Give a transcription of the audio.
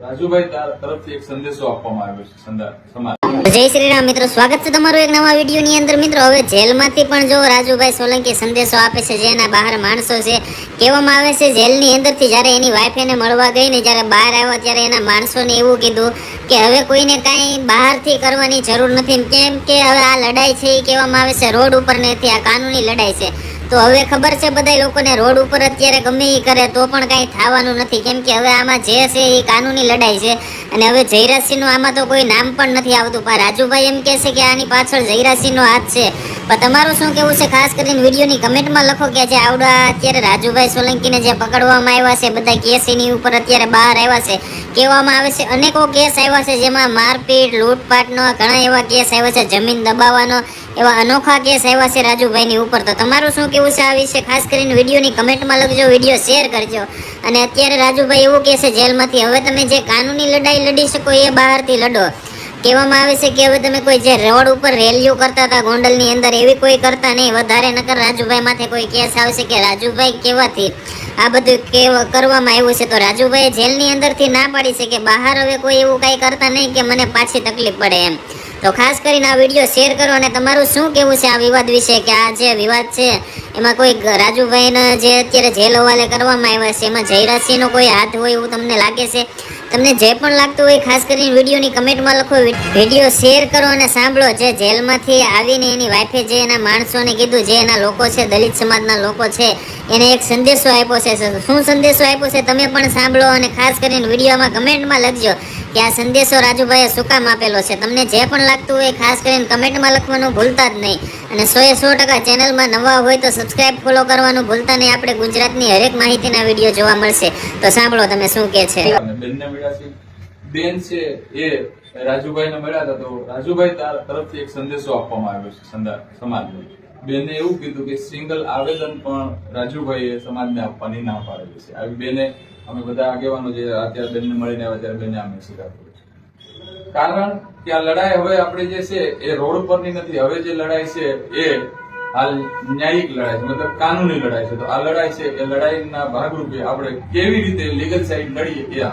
રાજુભાઈ તરફથી એક સંદેશો આપવામાં આવ્યો છે સમાજ. જય શ્રી રામ મિત્રો, સ્વાગત છે તમારું એક નવા વિડીયો ની અંદર. મિત્રો, હવે જેલમાંથી પણ જો રાજુભાઈ સોલંકી સંદેશો આપે છે, જેના બહાર માણસો છે, કહેવામાં આવે છે જેલની અંદરથી જ્યારે એની વાઈફ એને મળવા ગઈ ને જ્યારે બહાર આવ્યા ત્યારે એના માણસોને એવું કીધું કે હવે કોઈને કાંઈ બહારથી કરવાની જરૂર નથી, કેમ કે હવે આ લડાઈ છે એ કહેવામાં આવે છે રોડ ઉપર નથી, આ કાનૂની લડાઈ છે. તો હવે ખબર છે બધા લોકોને રોડ ઉપર અત્યારે ગમે એ કરે તો પણ કાંઈ થવાનું નથી, કેમ કે હવે આમાં જે છે એ કાનૂની લડાઈ છે. અને હવે જયરાજસિંહનું આમાં તો કોઈ નામ પણ નથી આવતું, પણ રાજુભાઈ એમ કહે છે કે આની પાછળ જયરાજસિંહનો હાથ છે. પણ તમારું શું કેવું છે? ખાસ કરીને વિડીયોની કમેન્ટમાં લખો કે જે આવડા અત્યારે રાજુભાઈ સોલંકીને જે પકડવામાં આવ્યા છે, બધા કેસ એની ઉપર અત્યારે બહાર આવ્યા છે, કહેવામાં આવે છે અનેકો કેસ આવ્યા છે, જેમાં મારપીટ, લૂંટપાટનો ઘણા એવા કેસ આવ્યા છે, જમીન દબાવવાનો એવા અનોખા કેસ આવ્યા છે રાજુભાઈની ઉપર. તો તમારું શું કેવું છે આ વિશે? ખાસ કરીને વિડીયોની કમેન્ટમાં લખજો, વિડીયો શેર કરજો. અને અત્યારે રાજુભાઈ એવું કહે છે જેલમાંથી હવે તમે જે કાનૂની લડાઈ લડી શકો એ બહારથી લડો. કહેવામાં આવે છે કે હવે તમે કોઈ જે રોડ ઉપર રેલીઓ કરતા હતા ગોંડલની અંદર એવી કોઈ કરતા નહીં, વધારે નકર રાજુભાઈ માથે કોઈ કેસ આવશે કે રાજુભાઈ કહેવાથી આ બધું કરવામાં આવ્યું છે. તો રાજુભાઈ જેલની અંદરથી ના પાડી છે કે બહાર હવે કોઈ એવું કાંઈ કરતા નહીં કે મને પાછી તકલીફ પડે એમ. તો ખાસ કરીને આ વિડીયો શેર કરો. અને તમારું શું કહેવું છે આ વિવાદ વિશે, કે આ જે વિવાદ છે એમાં કોઈ રાજુભાઈને જે અત્યારે જેલ હવાલે કરવામાં આવ્યા છે એમાં જયરાજસિંહનો કોઈ હાથ હોય એવું તમને લાગે છે? તમને જે પણ લાગતું હોય ખાસ કરીને વિડીયોની કમેન્ટમાં લખો, વિડીયો શેર કરો અને સાંભળો. જે જેલમાંથી આવીને એની વાઈફે જે એના માણસોને કીધું, જે એના લોકો છે, દલિત સમાજના લોકો છે, એને એક સંદેશો આપ્યો છે. શું સંદેશો આપ્યો છે તમે પણ સાંભળો. અને ખાસ કરીને વિડીયોમાં કમેન્ટમાં લખજો કે આ સંદેશો રાજુભાઈએ શું કામ આપેલો છે. તમને જે પણ લાગતું હોય ખાસ કરીને કમેન્ટમાં લખવાનું ભૂલતા જ નહીં. અને 100% ચેનલમાં નવા હોય તો સબસ્ક્રાઇબ ફોલો કરવાનું ભૂલતા નહીં. આપણે ગુજરાતની હરેક માહિતીના વિડીયો જોવા મળશે. તો સાંભળો તમે શું કહે છે. બેનને મળ્યા છે, બેન છે એ રાજુભાઈને મળ્યા હતા, તો રાજુભાઈ તરફથી એક સંદેશો આપવામાં આવ્યો છે સમાજને. બેને એવું કીધું કે સિંગલ આવેદન પણ રાજુભાઈએ સમાજને આપવાની ના પાડેલી છે. આવી બેને અમે બધા આગેવાનો જે અત્યારે બેનને મળીને આવ્યા ત્યારે બેને અમે સ્વીકાર કર્યો છે. કારણ કે આ લડાઈ હવે આપણે જે છે એ રોડ પરની નથી, હવે જે લડાઈ છે એ હાલ ન્યાયિક લડાઈ છે, મતલબ કાનૂની લડાઈ છે. તો આ લડાઈ છે એ લડાઈના ભાગરૂપે આપણે કેવી રીતે લીગલ સાઈડ લડીએ એ